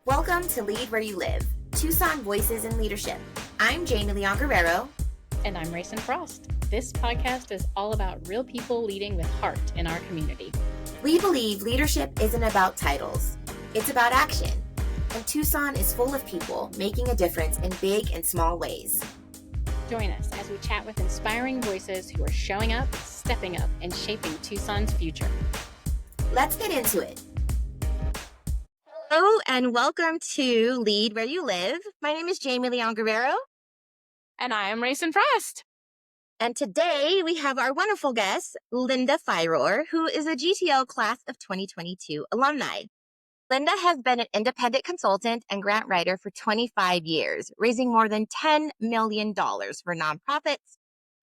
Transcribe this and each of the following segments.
Welcome to Lead Where You Live, Tucson Voices in Leadership. I'm Jamie Leon-Guerrero. And I'm Raysun. This podcast is all about real people leading with heart in our community. We believe leadership isn't about titles, it's about action. And Tucson is full of people making a difference in big and small ways. Join us as we chat with inspiring voices who are showing up, stepping up, and shaping Tucson's future. Let's get into it. Hello and welcome to Lead Where You Live. My name is Jamie Leon-Guerrero. And I am Raysun. And today we have our wonderful guest, Lynda Weigel-Firor, who is a GTL class of 2022 alumni. Lynda has been an independent consultant and grant writer for 25 years, raising more than $10 million for nonprofits.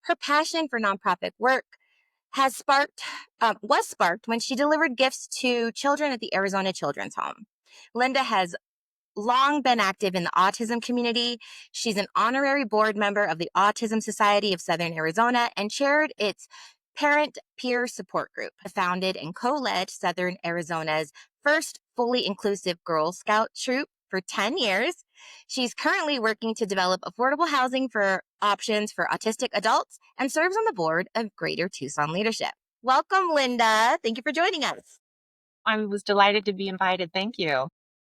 Her passion for nonprofit work was sparked when she delivered gifts to children at the Arizona Children's Home. Lynda has long been active in the autism community. She's an honorary board member of the Autism Society of Southern Arizona and chaired its parent peer support group, founded and co-led Southern Arizona's first fully inclusive Girl Scout troop for 10 years. She's currently working to develop affordable housing for options for autistic adults and serves on the board of Greater Tucson Leadership. Welcome, Lynda. Thank you for joining us. I was delighted to be invited. Thank you.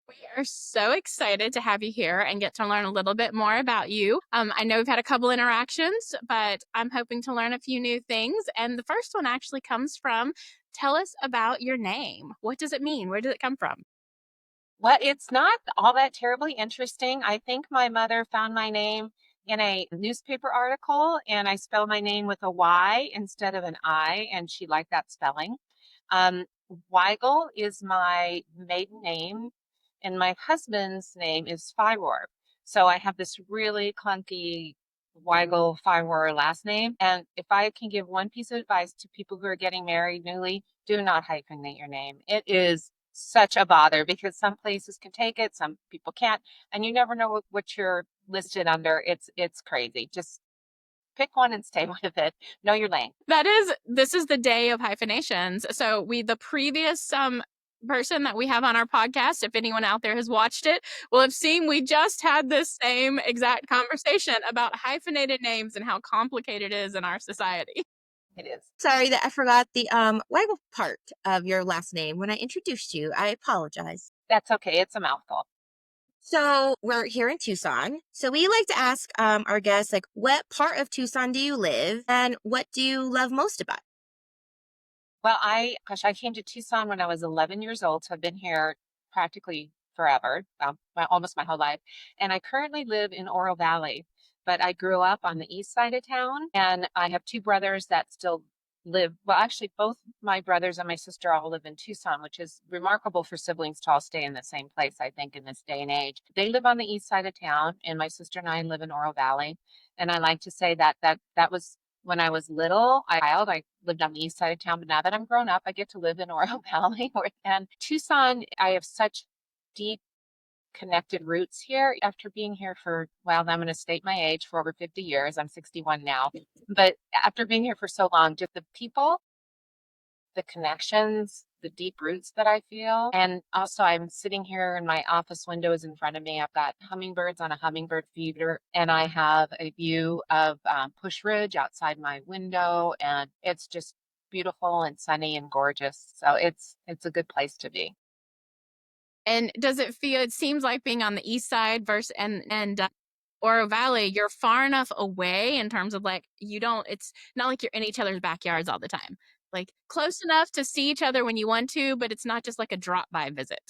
We are so excited to have you here and get to learn a little bit more about you. I know we've had a couple interactions, but I'm hoping to learn a few new things. And the first one actually comes from, tell us about your name. What does it mean? Where does it come from? Well, it's not all that terribly interesting. I think my mother found my name in a newspaper article, and I spelled my name with a Y instead of an I, and she liked that spelling. Weigel is my maiden name, and my husband's name is Firor. So I have this really clunky Weigel-Firor last name. And if I can give one piece of advice to people who are getting married newly, do not hyphenate your name. It is such a bother because some places can take it, some people can't, and you never know what you're listed under. It's crazy. Just pick one and stay with it. Know your lane. This is the day of hyphenations. So the previous person that we have on our podcast, if anyone out there has watched it, will have seen we just had this same exact conversation about hyphenated names and how complicated it is in our society. It is. Sorry that I forgot the Weigel part of your last name when I introduced you. I apologize. That's okay. It's a mouthful. So we're here in Tucson. So we like to ask our guests, what part of Tucson do you live and what do you love most about it? Well, I came to Tucson when I was 11 years old. So I've been here practically forever, almost my whole life. And I currently live in Oro Valley, but I grew up on the east side of town. And I have two brothers that still live. Well, actually, both my brothers and my sister all live in Tucson, which is remarkable for siblings to all stay in the same place, I think, in this day and age. They live on the east side of town, and my sister and I live in Oro Valley. And I like to say that was when I was little. I lived on the east side of town, but now that I'm grown up, I get to live in Oro Valley. And Tucson, I have such deep connected roots here after being here for, well, I'm going to state my age, for over 50 years. I'm 61 now. But after being here for so long, just the people, the connections, the deep roots that I feel. And also I'm sitting here and my office window is in front of me. I've got hummingbirds on a hummingbird feeder, and I have a view of Push Ridge outside my window, and it's just beautiful and sunny and gorgeous. So it's a good place to be. And it seems like being on the east side versus and Oro Valley, you're far enough away in terms of it's not like you're in each other's backyards all the time. Like close enough to see each other when you want to, but it's not just like a drop-by visit.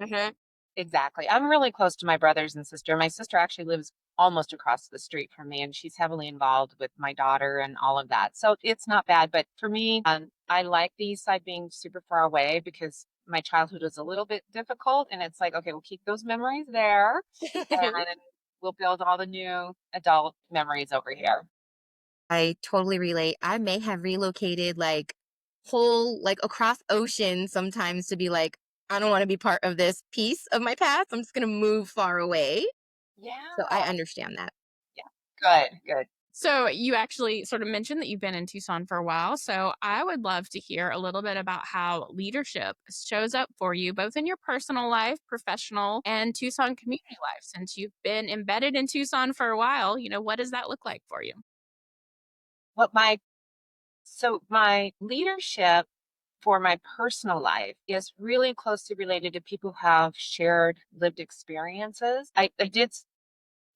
Mm-hmm. Exactly. I'm really close to my brothers and sister. My sister actually lives almost across the street from me, and she's heavily involved with my daughter and all of that. So it's not bad. But for me, I like the east side being super far away because my childhood was a little bit difficult. And it's like, okay, we'll keep those memories there and we'll build all the new adult memories over here. I totally relate. I may have relocated across oceans sometimes to be like, I don't want to be part of this piece of my past. I'm just going to move far away. Yeah. So I understand that. Yeah. Good. So you actually sort of mentioned that you've been in Tucson for a while. So I would love to hear a little bit about how leadership shows up for you, both in your personal life, professional, and Tucson community life. Since you've been embedded in Tucson for a while, what does that look like for you? What my leadership for my personal life is really closely related to people who have shared lived experiences. I did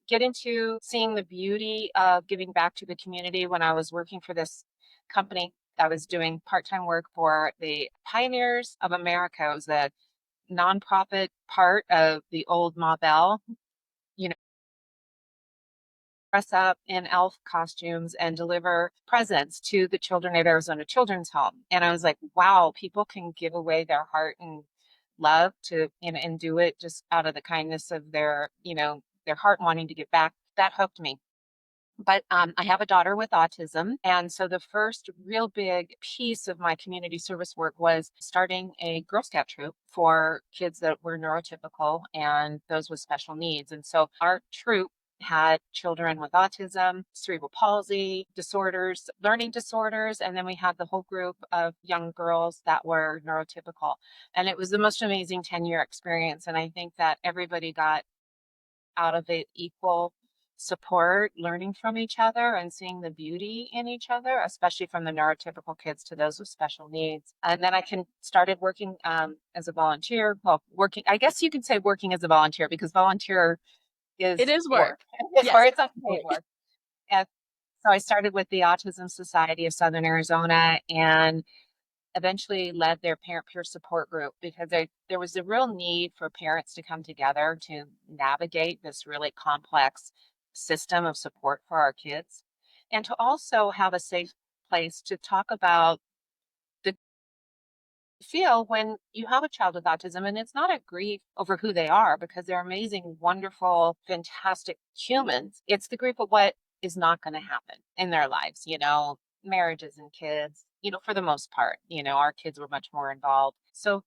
get into seeing the beauty of giving back to the community when I was working for this company. I was doing part-time work for the Pioneers of America. It was a nonprofit part of the old Ma Bell, you know, dress up in elf costumes and deliver presents to the children at Arizona Children's Home. And I was like, wow, people can give away their heart and love to, and do it just out of the kindness of their heart wanting to give back. That hooked me. But I have a daughter with autism. And so the first real big piece of my community service work was starting a Girl Scout troop for kids that were neurotypical and those with special needs. And so our troop had children with autism, cerebral palsy disorders, learning disorders, and then we had the whole group of young girls that were neurotypical. And it was the most amazing 10-year experience. And I think that everybody got out of it equal support, learning from each other and seeing the beauty in each other, especially from the neurotypical kids to those with special needs. And then I started working as a volunteer. Well, I guess you could say working as a volunteer because volunteer It is is work. work, or Yes. it's unpaid work. And so I started with the Autism Society of Southern Arizona and eventually led their parent peer support group because there was a real need for parents to come together to navigate this really complex system of support for our kids and to also have a safe place to talk about the feel when you have a child with autism. And it's not a grief over who they are because they're amazing, wonderful, fantastic humans. It's the grief of what is not going to happen in their lives, marriages and kids, for the most part. Our kids were much more involved. So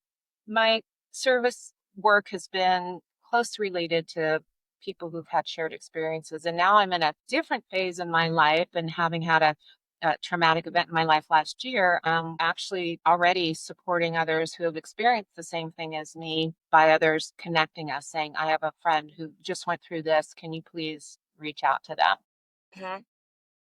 my service work has been close related to people who've had shared experiences. And now I'm in a different phase in my life and having had a traumatic event in my life last year, I'm actually already supporting others who have experienced the same thing as me by others connecting us, saying, I have a friend who just went through this. Can you please reach out to them? Mhm.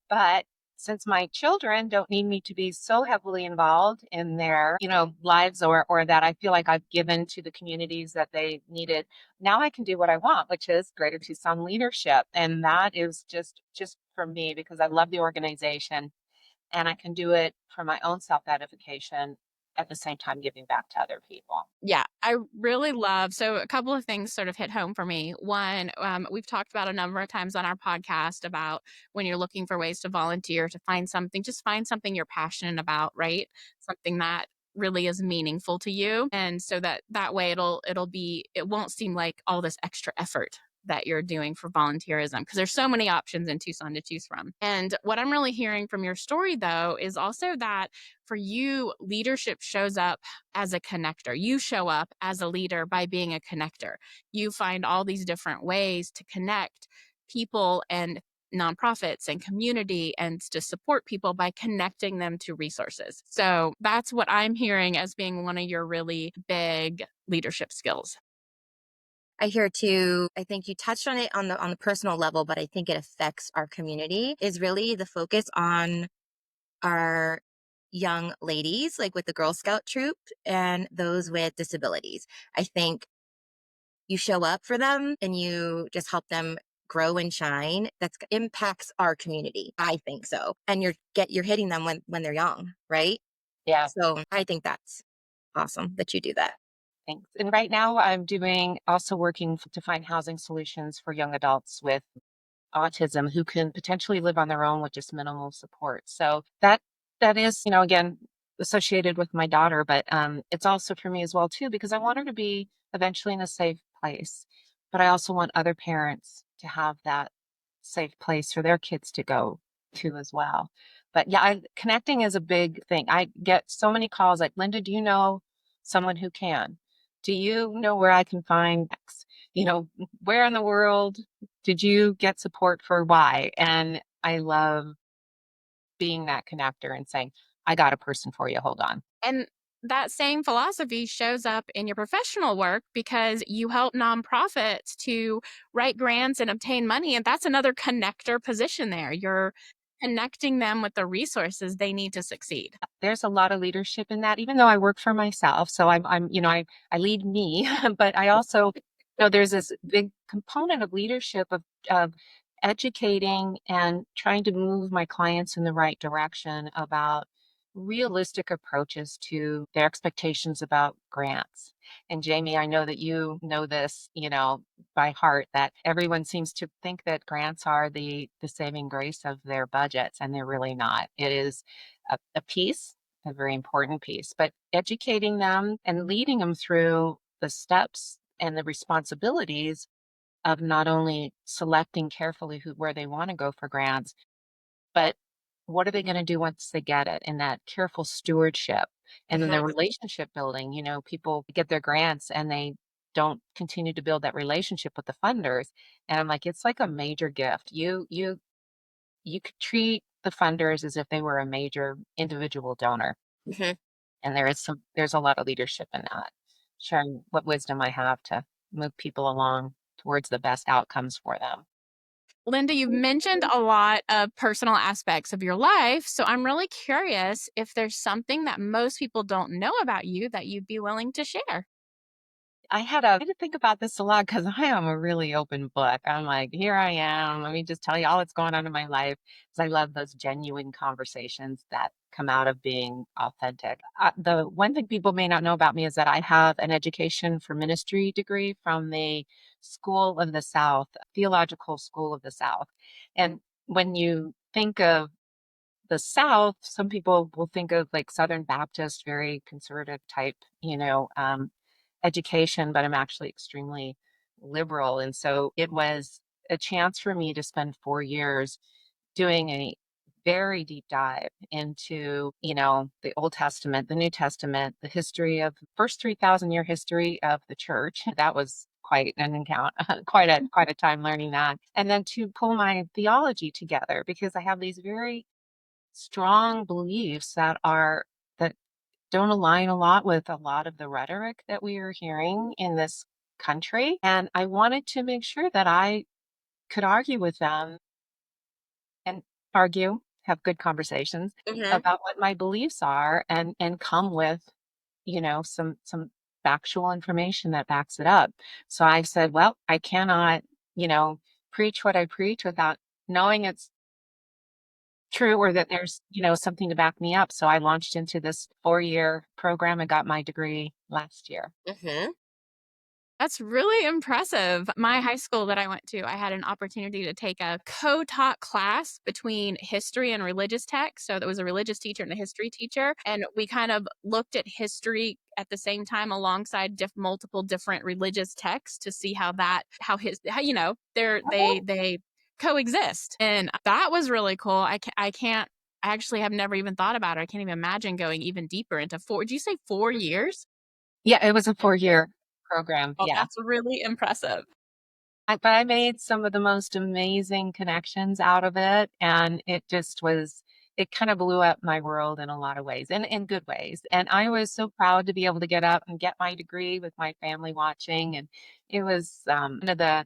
But since my children don't need me to be so heavily involved in their, lives or that I feel like I've given to the communities that they needed, now I can do what I want, which is Greater Tucson leadership. And that is just for me because I love the organization and I can do it for my own self-edification at the same time giving back to other people. Yeah, I really love. So, a couple of things sort of hit home for me. One, we've talked about a number of times on our podcast about when you're looking for ways to volunteer, to find something, just find something you're passionate about, right? Something that really is meaningful to you. And so that way it won't seem like all this extra effort that you're doing for volunteerism because there's so many options in Tucson to choose from. And what I'm really hearing from your story though is also that for you, leadership shows up as a connector. You show up as a leader by being a connector. You find all these different ways to connect people and nonprofits and community and to support people by connecting them to resources. So that's what I'm hearing as being one of your really big leadership skills. I hear too, I think you touched on it on the personal level, but I think it affects our community is really the focus on our young ladies, like with the Girl Scout troop and those with disabilities. I think you show up for them and you just help them grow and shine. That impacts our community. I think so. And you're hitting them when they're young, right? Yeah, So I think that's awesome that you do that. thanks. And right now I'm also working to find housing solutions for young adults with autism who can potentially live on their own with just minimal support. So that is, again, associated with my daughter, but it's also for me as well too, because I want her to be eventually in a safe place. But I also want other parents to have that safe place for their kids to go to as well. But yeah, connecting is a big thing. I get so many calls like, Lynda, do you know someone who can? Do you know where I can find X? Where in the world did you get support for Y? And I love being that connector and saying, I got a person for you. Hold on. And that same philosophy shows up in your professional work because you help nonprofits to write grants and obtain money. And that's another connector position there. You're connecting them with the resources they need to succeed. There's a lot of leadership in that, even though I work for myself. So I lead me, but I also, there's this big component of leadership of educating and trying to move my clients in the right direction about realistic approaches to their expectations about grants. And Jamie, I know that you know this, by heart, that everyone seems to think that grants are the saving grace of their budgets, and they're really not. It is a piece, a very important piece, but educating them and leading them through the steps and the responsibilities of not only selecting carefully where they want to go for grants, but what are they going to do once they get it, and that careful stewardship, and then the Mhm. relationship building. People get their grants and they don't continue to build that relationship with the funders. And I'm like, it's like a major gift. You could treat the funders as if they were a major individual donor. Mhm. And there's a lot of leadership in that, sharing what wisdom I have to move people along towards the best outcomes for them. Lynda, you've mentioned a lot of personal aspects of your life. So I'm really curious if there's something that most people don't know about you that you'd be willing to share. I had to think about this a lot because I am a really open book. I'm like, here I am. Let me just tell you all that's going on in my life. Because I love those genuine conversations that come out of being authentic. The one thing people may not know about me is that I have an education for ministry degree from the School of the South, Theological School of the South. And when you think of the South, some people will think of like Southern Baptist, very conservative type, education, but I'm actually extremely liberal. And so it was a chance for me to spend 4 years doing a very deep dive into, the Old Testament, the New Testament, the history of first 3,000-year history of the church. That was quite an encounter, quite a time learning that. And then to pull my theology together, because I have these very strong beliefs that don't align a lot with a lot of the rhetoric that we are hearing in this country. And I wanted to make sure that I could argue with them and have good conversations Mhm. about what my beliefs are, and come with, some factual information that backs it up. So I said, well, I cannot, you know, preach what I preach without knowing it's true, or that there's, something to back me up. So I launched into this 4-year program and got my degree last year. Mhm. That's really impressive. My high school that I went to, I had an opportunity to take a co-taught class between history and religious text. So there was a religious teacher and a history teacher, and we kind of looked at history at the same time alongside multiple different religious texts to see how they coexist. And that was really cool. I actually have never even thought about it. I can't even imagine going even deeper into did you say 4 years? Yeah, it was a 4-year program. Oh, Yeah. that's really impressive. But I made some of the most amazing connections out of it. And it kind of blew up my world in a lot of ways, and in good ways. And I was so proud to be able to get up and get my degree with my family watching. And it was one of the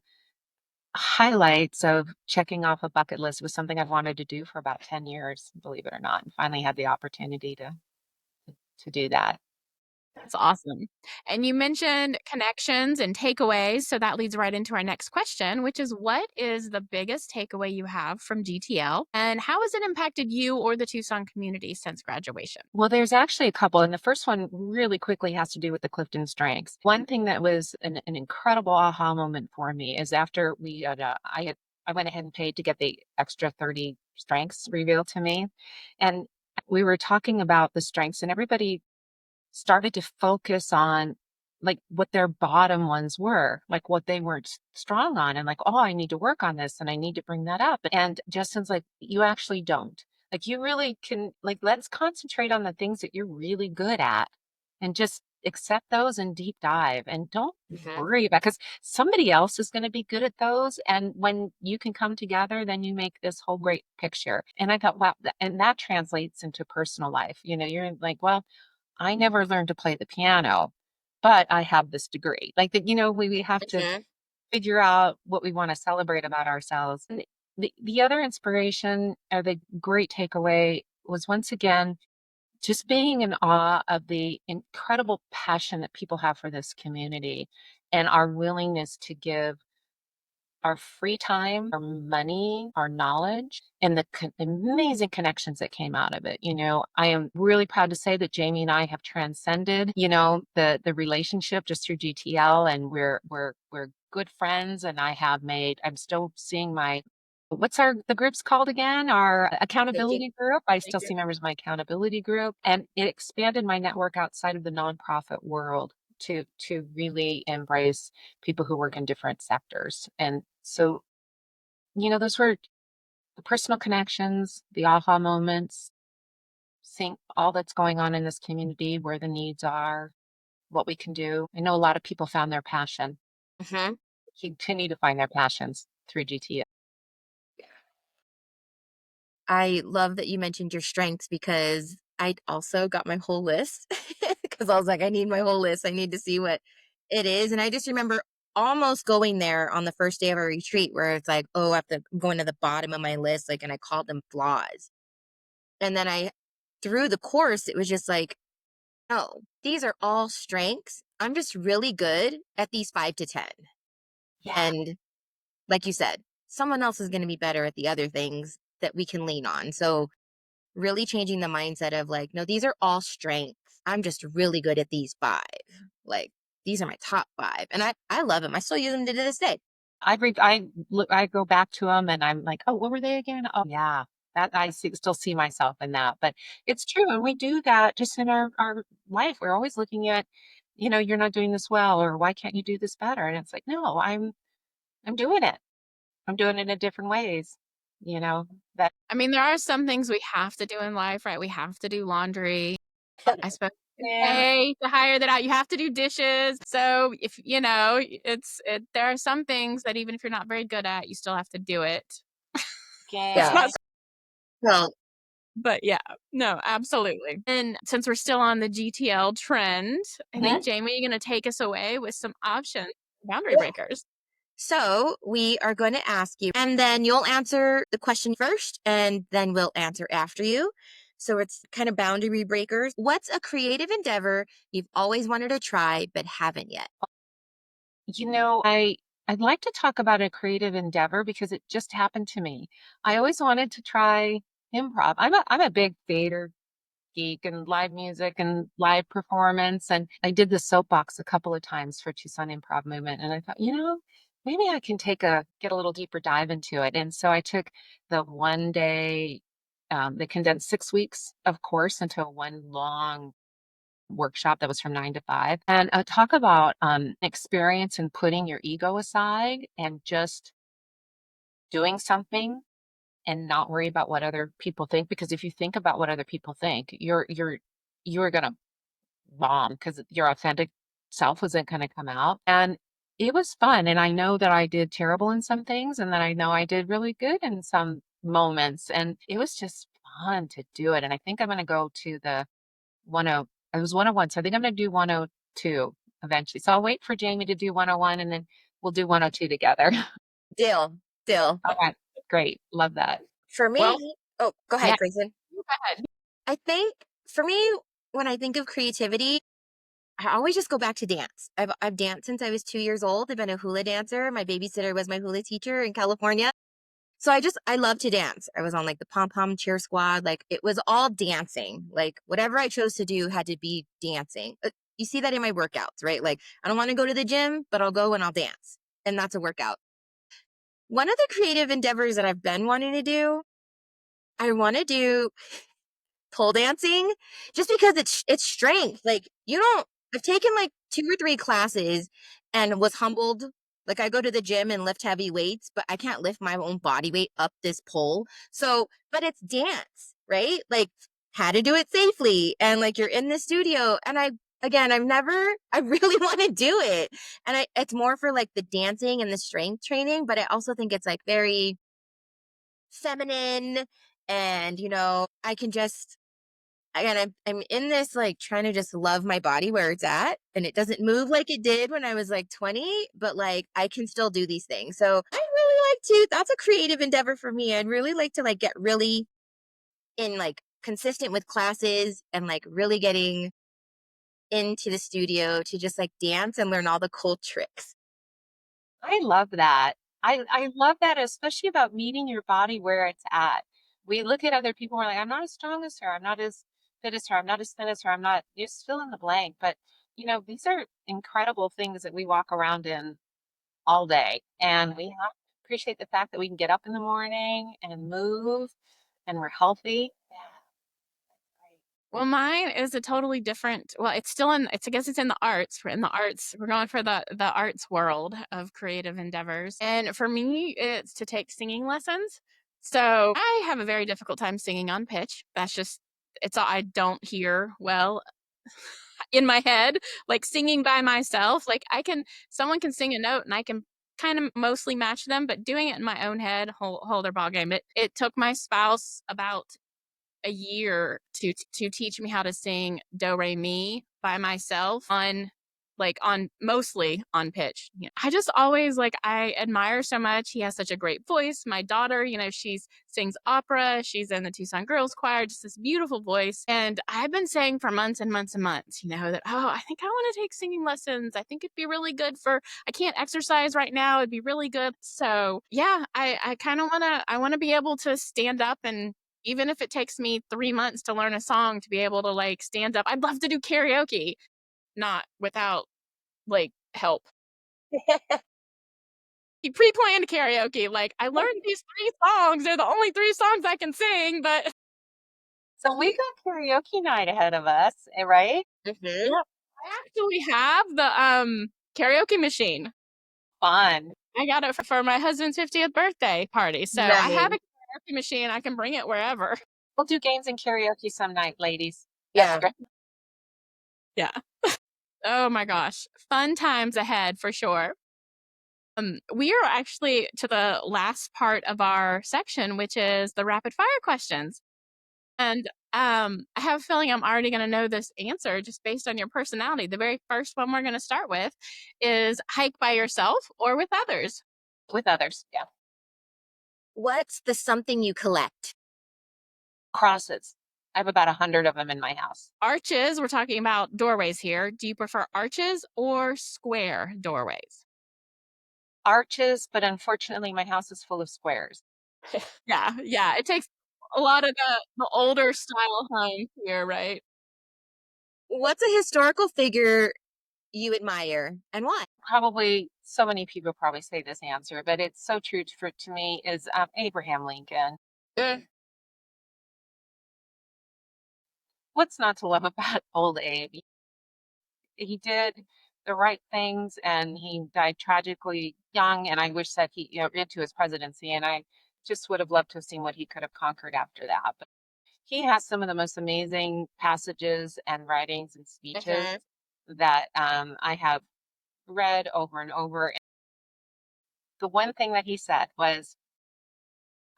highlights of checking off a bucket list. It was something I've wanted to do for about 10 years, believe it or not, and finally had the opportunity to do that. That's awesome. And you mentioned connections and takeaways. So that leads right into our next question, which is what is the biggest takeaway you have from GTL? And how has it impacted you or the Tucson community since graduation? Well, there's actually a couple, and the first one really quickly has to do with the Clifton strengths. One thing that was an incredible aha moment for me is after I went ahead and paid to get the extra 30 strengths revealed to me, and we were talking about the strengths, and everybody started to focus on like what their bottom ones were, like what they weren't strong on, and like, oh, I need to work on this and I need to bring that up. And Justin's like, you actually don't. Like, you really can, like, let's concentrate on the things that you're really good at and just accept those and deep dive, and don't Mhm. worry about, because somebody else is going to be good at those. And when you can come together, then you make this whole great picture. And I thought, wow, and that translates into personal life. You're like, well, I never learned to play the piano, but I have this degree. Like that, we have to Mhm. figure out what we want to celebrate about ourselves. And the other inspiration, or the great takeaway, was once again just being in awe of the incredible passion that people have for this community, and our willingness to give our free time, our money, our knowledge, and the amazing connections that came out of it. I am really proud to say that Jamie and I have transcended, the relationship just through GTL, and we're good friends. And I'm still seeing what's the group's called again? Our Thank accountability group. I still you. see members of my accountability group, and it expanded my network outside of the nonprofit world to really embrace people who work in different sectors. And so, those were the personal connections, the aha moments, seeing all that's going on in this community, where the needs are, what we can do. I know a lot of people found their passion, Mhm. continue to find their passions through GTO. I love that you mentioned your strengths because I also got my whole list because I was like, I need my whole list. I need to see what it is. And I just remember almost going there on the first day of our retreat where it's like, oh, I have to go into the bottom of my list. Like, and I called them flaws. And then through the course, it was just like, no, these are all strengths. I'm just really good at these 5 to 10. Yeah. And like you said, someone else is going to be better at the other things that we can lean on. So, really changing the mindset of like, no, these are all strengths. I'm just really good at these 5. Like, these are my top 5. And I love them. I still use them to this day. I go back to them and I'm like, oh, what were they again? Oh, yeah. That still see myself in that. But it's true. And we do that just in our life. We're always looking at, you're not doing this well, or why can't you do this better? And it's like, no, I'm doing it. I'm doing it in different ways, that. I mean, there are some things we have to do in life, right? We have to do laundry. I suppose Yeah. pay to hire that out. You have to do dishes. So if there are some things that even if you're not very good at, you still have to do it. It's Yeah. Yeah. not, Well, but yeah, no, absolutely. And since we're still on the GTL trend, I think Jamie, you're going to take us away with some options, boundary breakers. so we are going to ask you, and then you'll answer the question first, and then we'll answer after you. So it's kind of boundary breakers. What's a creative endeavor you've always wanted to try but haven't yet? I'd like to talk about a creative endeavor because it just happened to me. I always wanted to try improv. I'm a big theater geek and live music and live performance. And I did the soapbox a couple of times for Tucson Improv Movement. And I thought, maybe I can get a little deeper dive into it. And so I took the one day, they condensed 6 weeks of course into one long workshop that was from 9 to 5. And talk about experience and putting your ego aside and just doing something and not worry about what other people think. Because if you think about what other people think, you're gonna bomb, because your authentic self wasn't gonna come out. And it was fun. And I know that I did terrible in some things, and then I know I did really good in some moments. And it was just fun to do it. And I think I'm gonna go to the 10. It was 101. So I think I'm gonna do 102 eventually. So I'll wait for Jamie to do 101, and then we'll do 102 together. Deal. Deal. Okay, great. Love that. For Well, me, oh, go yeah. ahead, Grayson. Go ahead. I think for me, when I think of creativity, I always just go back to dance. I've danced since I was 2 years old. I've been a hula dancer. My babysitter was my hula teacher in California. So I love to dance. I was on like the pom pom cheer squad. Like it was all dancing. Like whatever I chose to do had to be dancing. You see that in my workouts, right? Like I don't want to go to the gym, but I'll go and I'll dance. And that's a workout. One of the creative endeavors that I've been wanting to do, I want to do pole dancing just because it's strength. Like you don't I've taken like 2 or 3 classes and was humbled. Like I go to the gym and lift heavy weights, but I can't lift my own body weight up this pole. So, but it's dance, right? Like how to do it safely. And like you're in the studio and I again, I really want to do it. And it's more for like the dancing and the strength training, but I also think it's like very feminine. And, I can just, again, I'm in this like trying to just love my body where it's at. And it doesn't move like it did when I was like 20, but like I can still do these things. So I really like to, that's a creative endeavor for me. I'd really like to like get really in like consistent with classes and like really getting into the studio to just like dance and learn all the cool tricks. I love that. I love that, especially about meeting your body where it's at. We look at other people, we're like, I'm not as strong as her, I'm not as fit as her, I'm not as thin as her, I'm not, just fill in the blank. But these are incredible things that we walk around in all day. And we have to appreciate the fact that we can get up in the morning and move and we're healthy. Yeah, right. Well, mine is a totally different. Well, it's still in. I guess it's in the arts. We're in the arts. We're going for the arts world of creative endeavors. And for me, it's to take singing lessons. So I have a very difficult time singing on pitch. That's just I don't hear well in my head, like singing by myself. Like someone can sing a note and I can kind of mostly match them, but doing it in my own head, whole other ball game. It took my spouse about a year to teach me how to sing do re mi by myself on mostly on pitch. I just always I admire so much. He has such a great voice. My daughter, she sings opera. She's in the Tucson Girls Choir, just this beautiful voice. And I've been saying for months and months and months, that, I think I want to take singing lessons. I think it'd be really good I can't exercise right now. It'd be really good. So yeah, I kind of I want to be able to stand up, and even if it takes me 3 months to learn a song, to be able to stand up. I'd love to do karaoke, not without help. Pre-planned karaoke. I learned these 3 songs. They're the only 3 songs I can sing, but So we got karaoke night ahead of us, right? Mm-hmm. yeah, I actually have the karaoke machine. Fun. I got it for my husband's 50th birthday party. So I have a karaoke machine. I can bring it wherever. We'll do games and karaoke some night, ladies. Yeah. That's great. Yeah. Oh my gosh. Fun times ahead for sure. We are actually to the last part of our section, which is the rapid fire questions. And I have a feeling I'm already going to know this answer just based on your personality. The very first one we're going to start with is hike by yourself or with others. With others, yeah. What's the something you collect? Crosses. I have about 100 of them in my house. Arches, we're talking about doorways here. Do you prefer arches or square doorways? Arches, but unfortunately my house is full of squares. Yeah. It takes a lot of the older style homes here, right? What's a historical figure you admire and why? Probably so many people probably say this answer, but it's so true to me is Abraham Lincoln. What's not to love about old Abe? He did the right things and he died tragically young. And I wish that he, into his presidency. And I just would have loved to have seen what he could have conquered after that. But he has some of the most amazing passages and writings and speeches that I have read over and over. The one thing that he said was,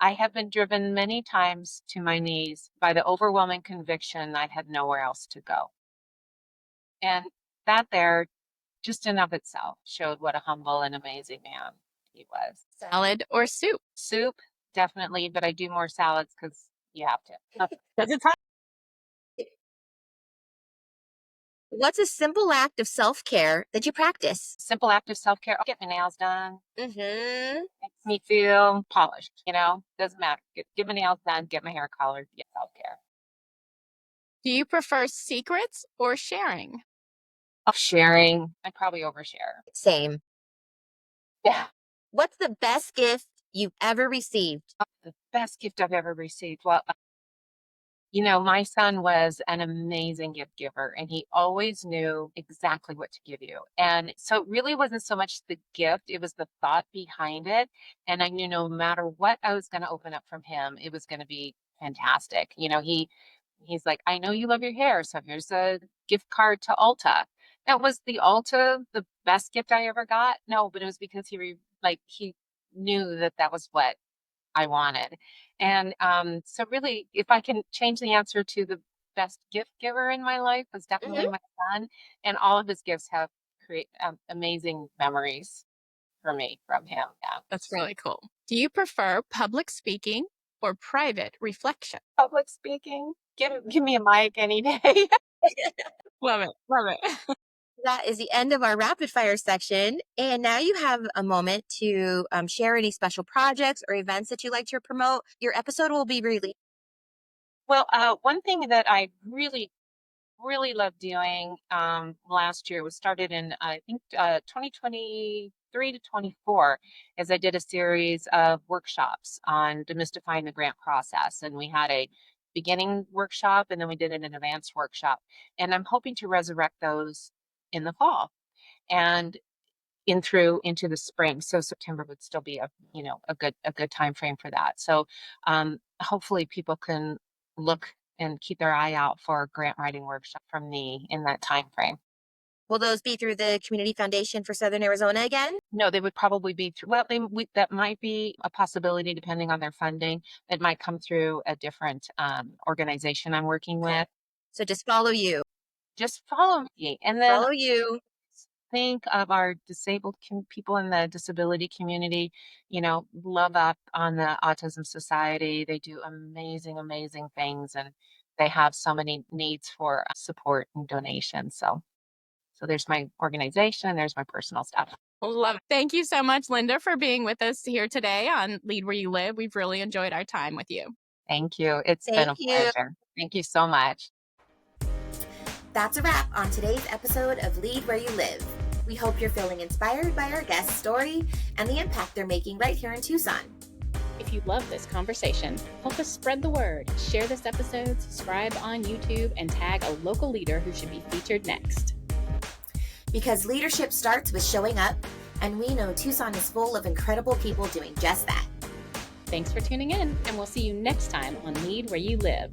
I have been driven many times to my knees by the overwhelming conviction I had nowhere else to go. And that there, just in of itself, showed what a humble and amazing man he was. Salad or soup? Soup, definitely, but I do more salads because you have to. Because it's What's a simple act of self-care that you practice? Simple act of self-care. I'll get my nails done. Mm-hmm. Makes me feel polished, doesn't matter. Get my nails done, get my hair colored, get self-care. Do you prefer secrets or sharing? Of sharing, I probably overshare. Same. Yeah. What's the best gift you've ever received? The best gift I've ever received. Well, my son was an amazing gift giver and he always knew exactly what to give you. And so it really wasn't so much the gift, it was the thought behind it. And I knew no matter what I was going to open up from him, it was going to be fantastic. He He's like, I know you love your hair, so here's a gift card to Ulta. Now, was the Ulta the best gift I ever got? No, but it was because he knew that that was what I wanted. And so really, if I can change the answer to the best gift giver in my life was definitely Mhm. my son, and all of his gifts have create amazing memories for me from him. Yeah. That's really cool. Do you prefer public speaking or private reflection? Public speaking, give me a mic any day. Love it. Love it. That is the end of our rapid fire section. And now you have a moment to share any special projects or events that you like to promote. Your episode will be released. Well, one thing that I really loved doing last year was started in I think 2023 to 24, as I did a series of workshops on demystifying the grant process, and we had a beginning workshop and then we did an advanced workshop, and I'm hoping to resurrect those in the fall and in through into the spring. So September would still be a good time frame for that. So hopefully people can look and keep their eye out for a grant writing workshop from me in that time frame. Will those be through the Community Foundation for Southern Arizona again? No, they would probably be through, well, that might be a possibility depending on their funding. It might come through a different organization I'm working with. So just follow you. Just follow me. And then Follow you. think of our disabled people in the disability community, love up on the Autism Society. They do amazing things, and they have so many needs for support and donations. So there's my organization, there's my personal stuff. Love it. Thank you so much, Lynda, for being with us here today on Lead Where You Live. We've really enjoyed our time with you. Thank you. It's been Thank a you. pleasure. Thank you so much. That's a wrap on today's episode of Lead Where You Live. We hope you're feeling inspired by our guest's story and the impact they're making right here in Tucson. If you love this conversation, help us spread the word. Share this episode, subscribe on YouTube, and tag a local leader who should be featured next. Because leadership starts with showing up, and we know Tucson is full of incredible people doing just that. Thanks for tuning in, and we'll see you next time on Lead Where You Live.